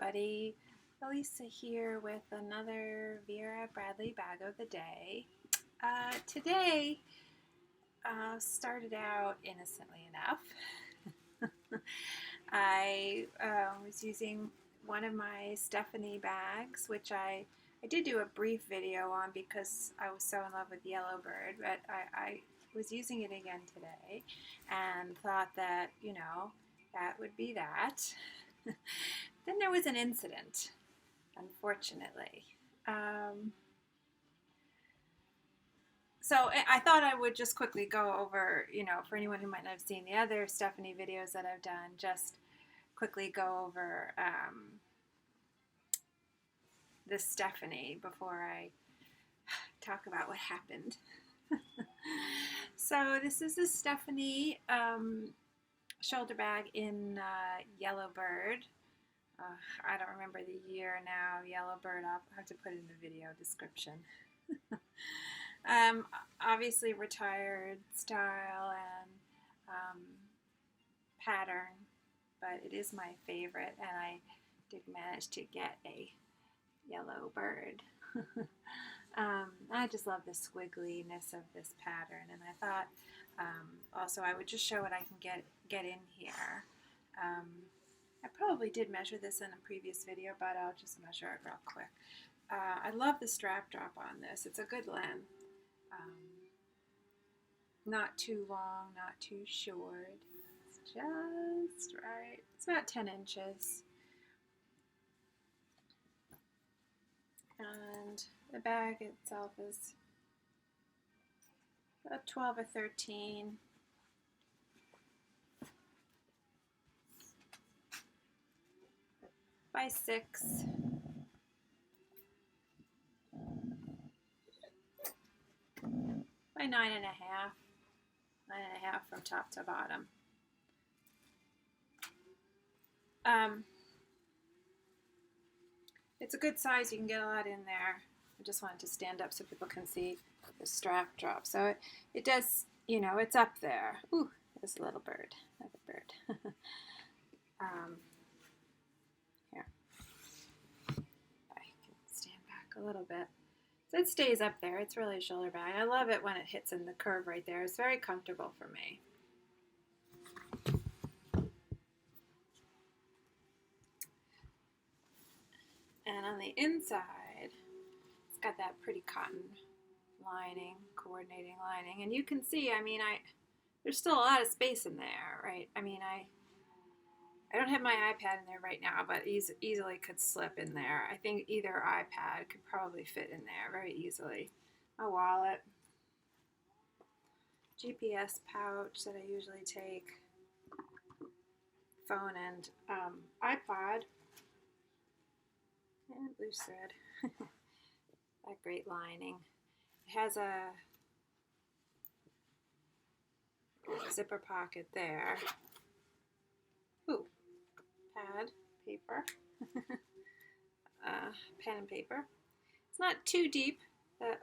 everybody. Elisa here with another Vera Bradley bag of the day. Today started out innocently enough. I was using one of my Stephanie bags, which I did do a brief video on because I was so in love with Yellowbird, but I was using it again today and thought that, that would be that. Then there was an incident, unfortunately. So I thought I would just quickly go over, for anyone who might not have seen the other Stephanie videos that I've done, just quickly go over this Stephanie before I talk about what happened. So this is the Stephanie shoulder bag in Yellowbird. I don't remember the year now. Yellowbird, I'll have to put it in the video description. Obviously retired style and pattern, but it is my favorite, and I did manage to get a Yellowbird. I just love the squiggliness of this pattern, and I thought also I would just show what I can get in here. I probably did measure this in a previous video, but I'll just measure it real quick. I love the strap drop on this. It's a good length. Not too long, not too short. It's just right. It's about 10 inches. And the bag itself is about 12 or 13. By 6. By 9.5. 9.5 from top to bottom. It's a good size. You can get a lot in there. I just wanted to stand up so people can see the strap drop. So it does, it's up there. Ooh, there's a little bird. Another bird. Here. I can stand back a little bit. So it stays up there. It's really a shoulder bag. I love it when it hits in the curve right there. It's very comfortable for me. And on the inside, it's got that pretty cotton lining, coordinating lining. And you can see, there's still a lot of space in there, right? I don't have my iPad in there right now, but easily could slip in there. I think either iPad could probably fit in there very easily. My wallet, GPS pouch that I usually take, phone and iPod, and loose thread. That great lining. It has a zipper pocket there. Ooh. Pad, paper, pen and paper. It's not too deep. The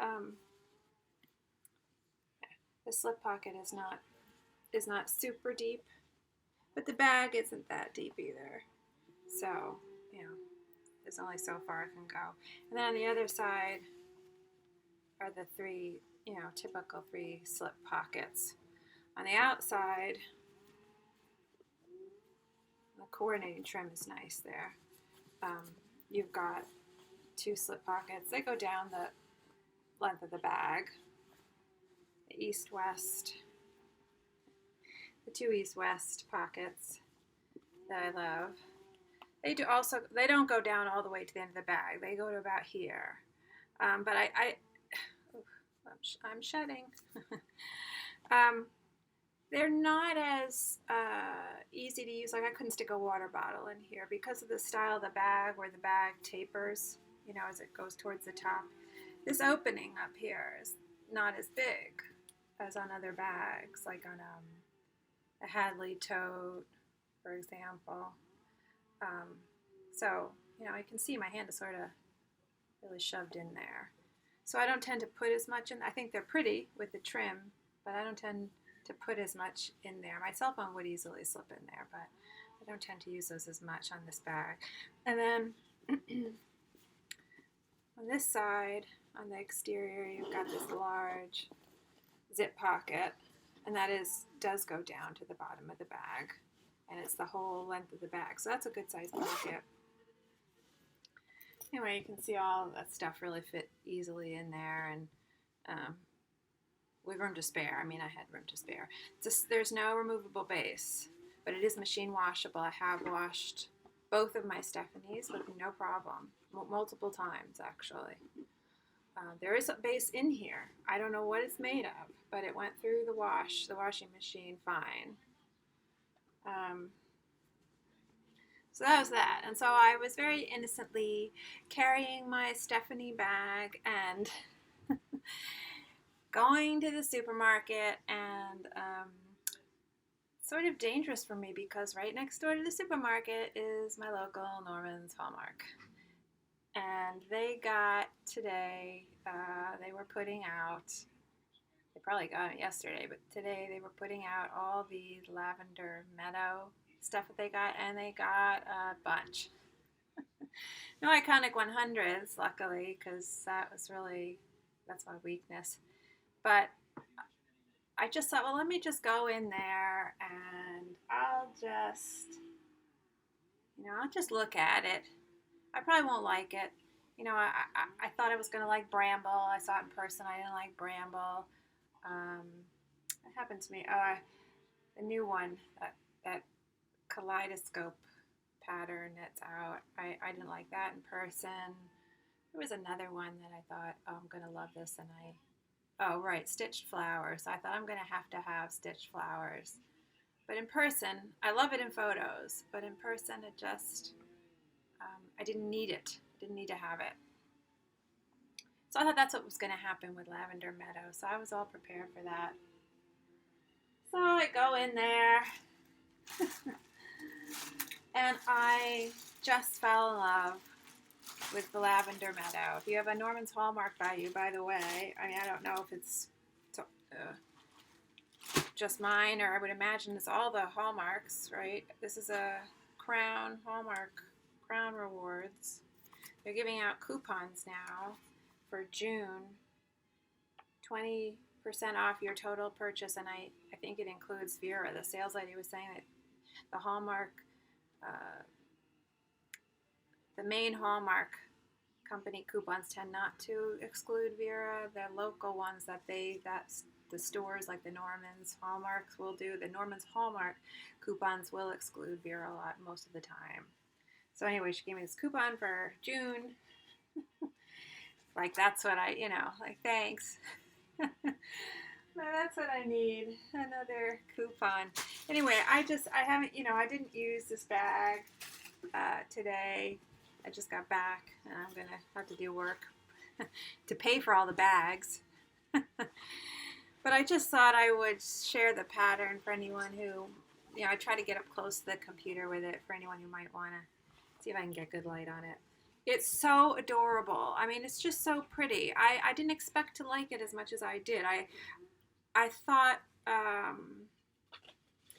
slip pocket is not super deep, but the bag isn't that deep either. So, there's only so far it can go. And then on the other side are the three, typical 3 slip pockets. On the outside, the coordinating trim is nice there. You've got 2 slip pockets. They go down the length of the bag. The east-west, the 2 east-west pockets that I love. They don't go down all the way to the end of the bag. They go to about here. But I'm shedding. They're not as easy to use. Like, I couldn't stick a water bottle in here because of the style of the bag, where the bag tapers, as it goes towards the top. This opening up here is not as big as on other bags, like on a Hadley Tote, for example. So, I can see my hand is sort of really shoved in there. So I don't tend to put as much in. I think they're pretty with the trim, but I don't tend to put as much in there. My cell phone would easily slip in there, but I don't tend to use those as much on this bag. And then on this side, on the exterior, you've got this large zip pocket, and that does go down to the bottom of the bag, and it's the whole length of the bag, so that's a good size pocket. Anyway, you can see all that stuff really fit easily in there, and with room to spare. I mean, I had room to spare. There's no removable base, but it is machine washable. I have washed both of my Stephanies with no problem, multiple times actually. There is a base in here. I don't know what it's made of, but it went through the washing machine fine. So that was that. And so I was very innocently carrying my Stephanie bag and going to the supermarket, and sort of dangerous for me because right next door to the supermarket is my local Norman's Hallmark. And they got today, they were putting out, they probably got it yesterday, but today they were putting out all the Lavender Meadow stuff that they got, and they got a bunch. No iconic 100s, luckily, because that's my weakness. But I just thought, well, let me just go in there and I'll just look at it. I probably won't like it. I thought I was going to like Bramble. I saw it in person. I didn't like Bramble. It happened to me. The new one, that kaleidoscope pattern that's out. I didn't like that in person. There was another one that I thought, oh, I'm going to love this, and stitched flowers. I thought I'm going to have stitched flowers. But in person, I love it in photos, but in person it just, I didn't need it. I didn't need to have it. So I thought that's what was going to happen with Lavender Meadow, so I was all prepared for that. So I go in there, and I just fell in love with the Lavender Meadow. If you have a Norman's Hallmark by you, by the way, I mean, I don't know if it's just mine, or I would imagine it's all the Hallmarks, right? This is a Hallmark Crown Rewards. They're giving out coupons now for June, 20% off your total purchase, and I think it includes Vera. The sales lady was saying that the Hallmark, the main Hallmark company coupons tend not to exclude Vera. The local ones that's the stores like the Norman's Hallmarks will do. The Norman's Hallmark coupons will exclude Vera a lot most of the time. So anyway, she gave me this coupon for June. Like, that's what thanks. That's what I need, another coupon. Anyway, I didn't use this bag today. I just got back, and I'm going to have to do work to pay for all the bags. But I just thought I would share the pattern for anyone who, I try to get up close to the computer with it for anyone who might want to see if I can get good light on it. It's so adorable. I mean, it's just so pretty. I didn't expect to like it as much as I did. I thought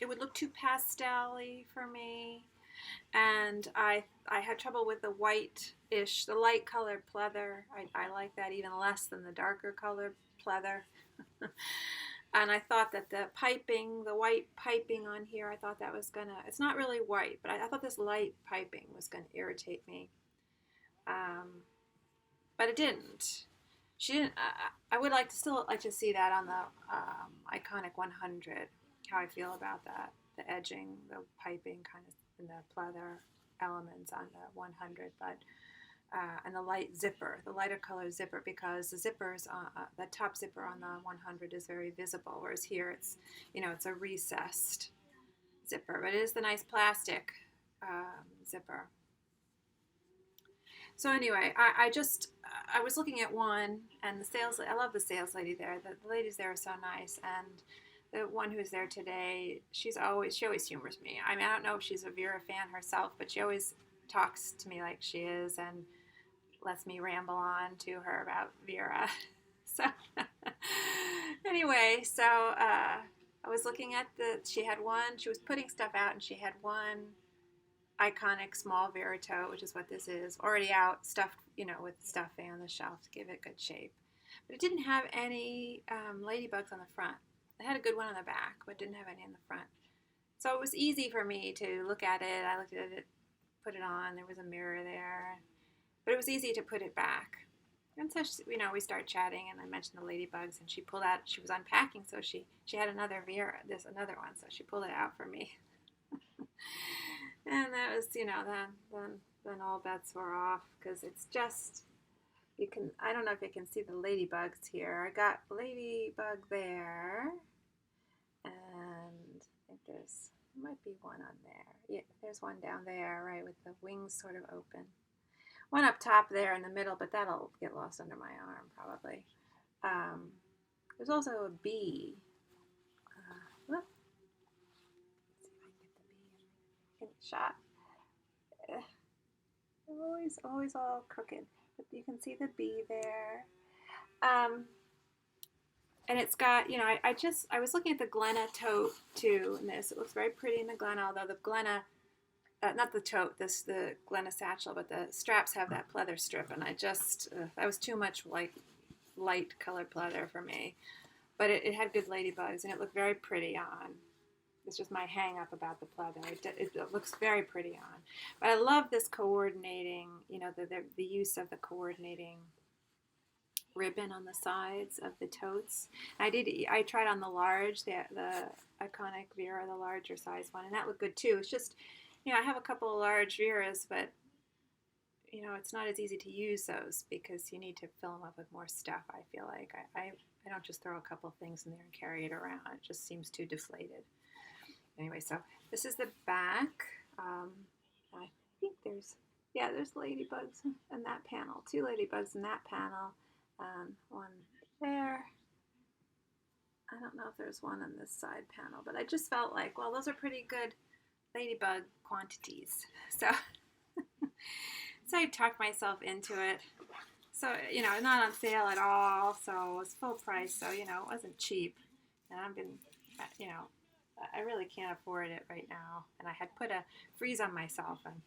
it would look too pastel-y for me, and I had trouble with the white-ish, the light-colored pleather. I like that even less than the darker colored pleather. And I thought that the white piping on here, I thought that was it's not really white, but I thought this light piping was gonna irritate me. But it didn't. She didn't. I would still like to see that on the iconic 100. How I feel about that, the edging, the piping, kind of, and the pleather elements on the 100, but and the lighter color zipper, because the zippers, the top zipper on the 100 is very visible, whereas here it's a recessed zipper, but it is the nice plastic zipper. So anyway, I was looking at one, and I love the sales lady there. The ladies there are so nice, and the one who's there today, she always humors me. I mean, I don't know if she's a Vera fan herself, but she always talks to me like she is, and lets me ramble on to her about Vera. So anyway, I was looking at she was putting stuff out, and she had one iconic small Vera tote, which is what this is, already out, stuffed, with stuffing on the shelf to give it good shape. But it didn't have any ladybugs on the front. It had a good one on the back, but didn't have any in the front. So it was easy for me to look at it. I looked at it, put it on. There was a mirror there. But it was easy to put it back. And so, we start chatting, and I mentioned the ladybugs, and she pulled out, she was unpacking, so she had another Vera, another one, so she pulled it out for me. And that was, then all bets were off, because it's just, I don't know if you can see the ladybugs here. I got ladybug there, and I think there might be one on there. Yeah, there's one down there, right, with the wings sort of open. One up top there in the middle, but that'll get lost under my arm probably. There's also a bee. Let's see if I can get the bee in the shot. They're always all crooked, but you can see the bee there. And it's got, I was looking at the Glenna tote too in this. It looks very pretty in the Glenna, although the Glenna, not the tote, the Glenna satchel, but the straps have that pleather strip, and that was too much like light colored pleather for me. But it had good ladybugs, and it looked very pretty on. It's just my hang up about the pleather. It looks very pretty on. But I love this coordinating, the use of the coordinating ribbon on the sides of the totes. I tried on the large, the iconic Vera, the larger size one, and that looked good too. It's just, I have a couple of large Veras, but it's not as easy to use those because you need to fill them up with more stuff. I feel like I don't just throw a couple things in there and carry it around. It just seems too deflated. Anyway, so this is the back. I think there's ladybugs in that panel. 2 ladybugs in that panel. One there. I don't know if there's one on this side panel, but I just felt like, well, those are pretty good ladybug quantities. So, so I talked myself into it. So, not on sale at all. So it was full price. So, it wasn't cheap. And I've been, I really can't afford it right now. And I had put a freeze on myself, and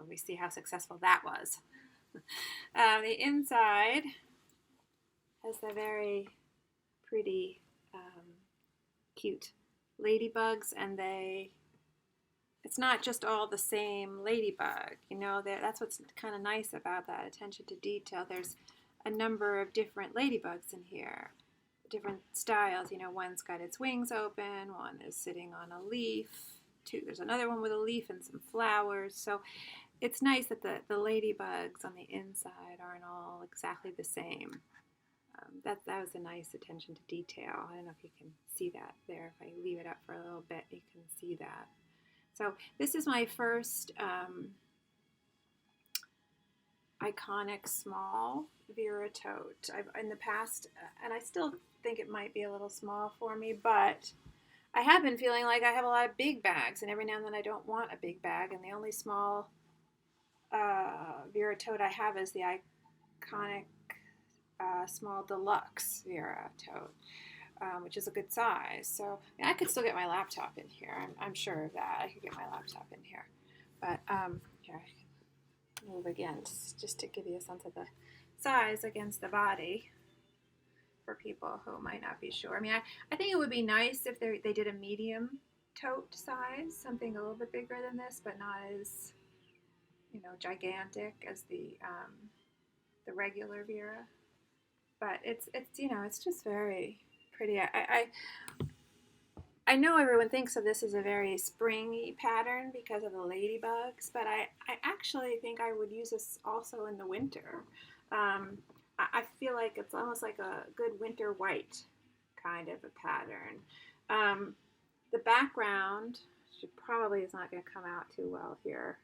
we see how successful that was. The inside has the very pretty, cute ladybugs, and it's not just all the same ladybug, that's what's kind of nice about that attention to detail. There's a number of different ladybugs in here, different styles. One's got its wings open, one is sitting on a leaf, there's another one with a leaf and some flowers. So it's nice that the ladybugs on the inside aren't all exactly the same. That was a nice attention to detail. I don't know if you can see that there. If I leave it up for a little bit, you can see that. So this is my first iconic small Vera tote. In the past, and I still think it might be a little small for me, but I have been feeling like I have a lot of big bags, and every now and then I don't want a big bag, and the only small Vera tote I have is the iconic small deluxe Vera tote, which is a good size. So I could still get my laptop in here. I'm sure of that. I could get my laptop in here. But here, I can move again just to give you a sense of the size against the body for people who might not be sure. I think it would be nice if they did a medium tote size, something a little bit bigger than this, but not as gigantic as the regular Vera. But it's just very pretty. I know everyone thinks of this as a very springy pattern because of the ladybugs, but I actually think I would use this also in the winter. I feel like it's almost like a good winter white kind of a pattern. The background probably is not going to come out too well here.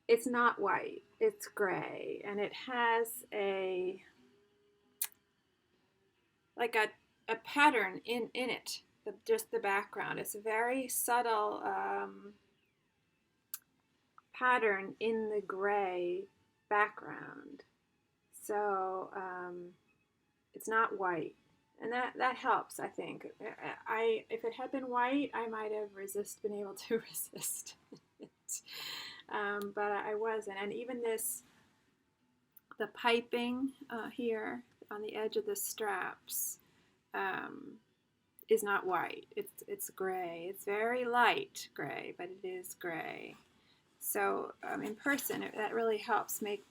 It's not white, it's gray, and it has a pattern in it, just the background. It's a very subtle pattern in the gray background. So it's not white, and that helps, I think. If it had been white, I might have been able to resist it. but I wasn't. And even the piping here on the edge of the straps is not white. It's gray. It's very light gray, but it is gray. So in person, that really helps make.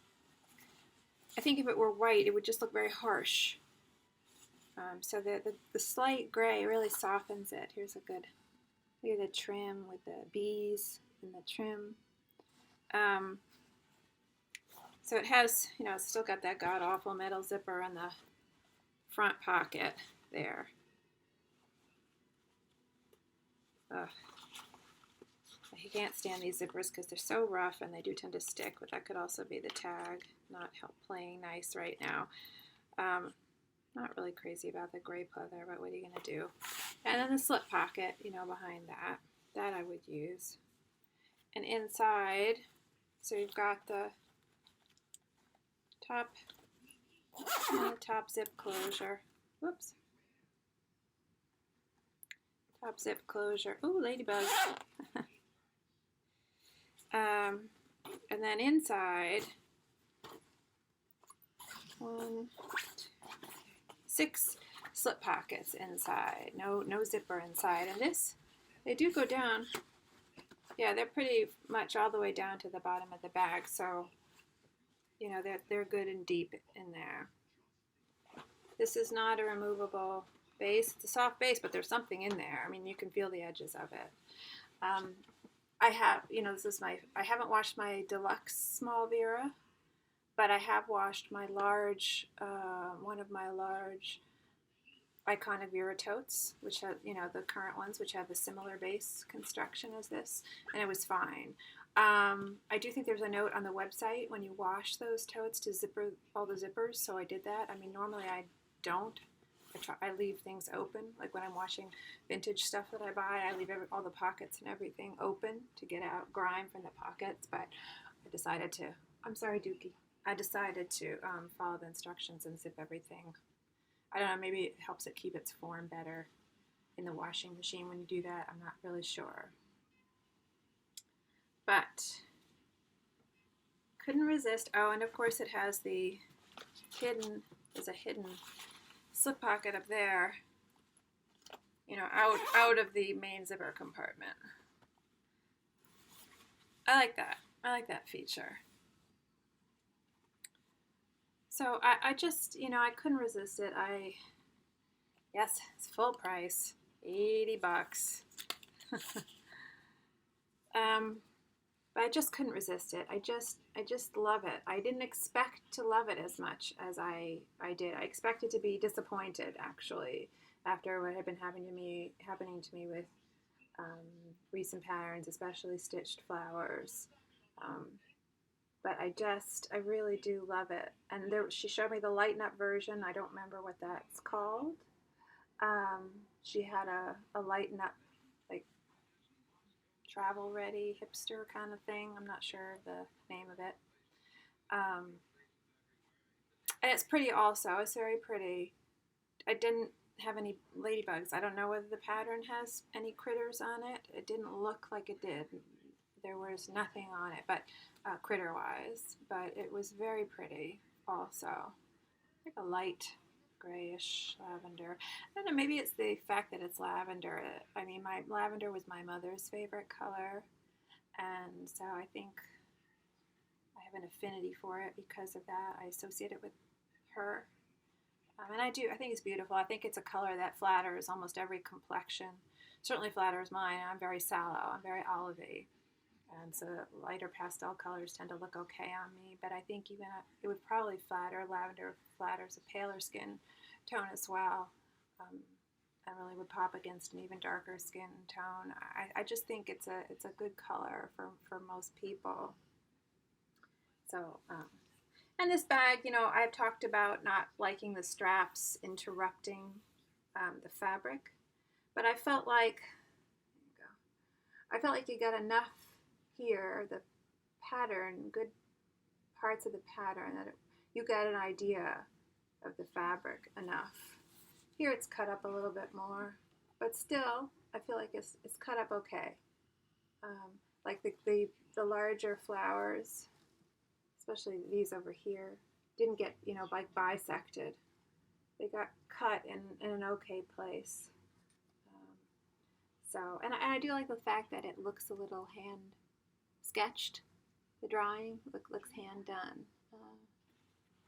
I think if it were white, it would just look very harsh. So the slight gray really softens it. Here's a good look at the trim with the bees and the trim. So it has, it's still got that god-awful metal zipper in the front pocket there. Ugh. I can't stand these zippers because they're so rough and they do tend to stick, but that could also be the tag not playing nice right now. Not really crazy about the gray pleather, but what are you going to do? And then the slip pocket, behind that I would use. And inside, so you've got the top zip closure. Whoops. Top zip closure. Ooh, ladybugs. And then inside, 6 slip pockets inside. No zipper inside. And this, they do go down. Yeah, they're pretty much all the way down to the bottom of the bag. So, they're good and deep in there. This is not a removable base. It's a soft base, but there's something in there. I mean, you can feel the edges of it. I have, I haven't washed my deluxe small Vera, but I have washed my large, one of my large iconic Vera totes, which have, the current ones, which have a similar base construction as this, and it was fine. I do think there's a note on the website when you wash those totes to zipper all the zippers, so I did that. I mean, normally I don't. I leave things open. Like when I'm washing vintage stuff that I buy, I leave all the pockets and everything open to get out grime from the pockets. But I decided to, I'm sorry, Dookie. I decided to follow the instructions and zip everything. I don't know, maybe it helps it keep its form better in the washing machine when you do that. I'm not really sure. But couldn't resist. Oh, and of course it has there's a hidden slip pocket up there, out of the main zipper compartment. I like that. I like that feature. So I just, I couldn't resist it. Yes, it's full price, $80. But I just couldn't resist it. I just love it. I didn't expect to love it as much as I did. I expected to be disappointed, actually, after what had been happening to me with recent patterns, especially stitched flowers. But I really do love it. And she showed me the lighten up version. I don't remember what that's called. She had a lighten up, like, travel ready hipster kind of thing. I'm not sure of the name of it. And it's pretty also. It's very pretty. I didn't have any ladybugs. I don't know whether the pattern has any critters on it. It didn't look like it did. There was nothing on it, but critter wise. But it was very pretty also. Like a light grayish lavender. I don't know, maybe it's the fact that it's lavender. I mean, my lavender was my mother's favorite color, and so I think I have an affinity for it because of that. I associate it with her. And I think it's beautiful. I think it's a color that flatters almost every complexion. Certainly flatters mine. I'm very sallow. I'm very olivey. And so lighter pastel colors tend to look okay on me. But I think even it would probably flatter. Lavender flatters a paler skin tone as well. And really would pop against an even darker skin tone. I just think it's a good color for most people. So, and this bag, I've talked about not liking the straps interrupting the fabric, but I felt like you got enough here, the pattern, good parts of the pattern, that you got an idea of the fabric enough. Here it's cut up a little bit more, but still, I feel like it's cut up okay. Like the the larger flowers, especially these over here, didn't get, like bisected. They got cut in an okay place. Um, and I do like the fact that it looks a little hand sketched. The drawing looks hand done.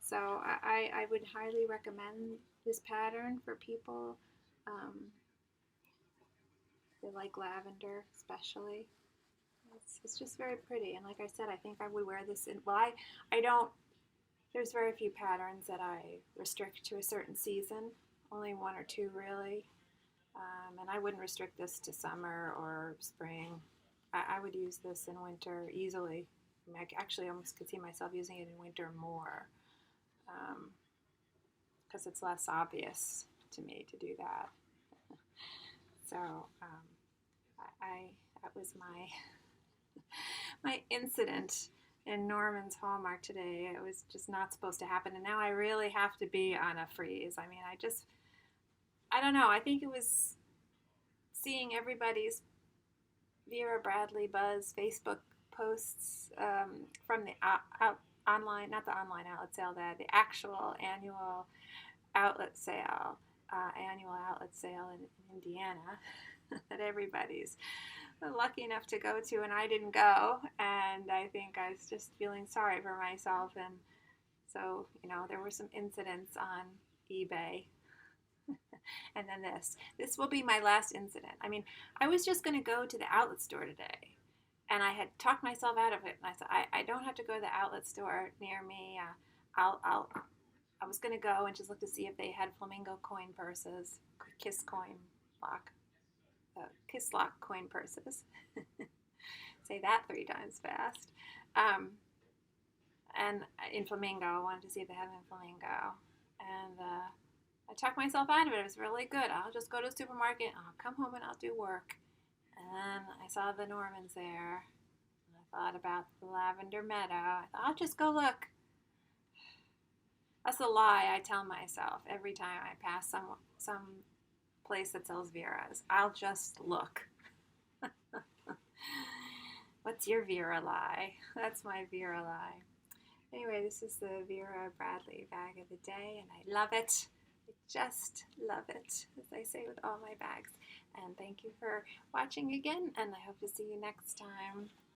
So I would highly recommend this pattern for people that like lavender, especially. It's just very pretty, and like I said, I think I would wear this in. Well, I don't. There's very few patterns that I restrict to a certain season. Only one or two really, and I wouldn't restrict this to summer or spring. I would use this in winter easily. I mean, I actually almost could see myself using it in winter more, because it's less obvious to me to do that. So that was my incident in Norman's Hallmark today. It was just not supposed to happen, and now I really have to be on a freeze. I mean, I don't know. I think it was seeing everybody's Vera Bradley Buzz Facebook posts from the online, not the online outlet sale, the actual outlet sale, annual outlet sale in Indiana that everybody's lucky enough to go to, and I didn't go, and I think I was just feeling sorry for myself, and so, there were some incidents on eBay, and then this will be my last incident. I mean, I was just going to go to the outlet store today, and I had talked myself out of it, and I said, I don't have to go to the outlet store near me. I was going to go and just look to see if they had flamingo coin purses, kiss lock coin purses. Say that 3 times fast. And in flamingo, I wanted to see if they had them in flamingo. And I talked myself out of it. It was really good. I'll just go to the supermarket, I'll come home and I'll do work. And then I saw the Normans there. And I thought about the Lavender Meadow. I thought, I'll just go look. That's a lie I tell myself every time I pass some place that sells Veras. I'll just look. What's your Vera lie? That's my Vera lie. Anyway, this is the Vera Bradley bag of the day, and I love it. I just love it, as I say with all my bags. And thank you for watching again, and I hope to see you next time.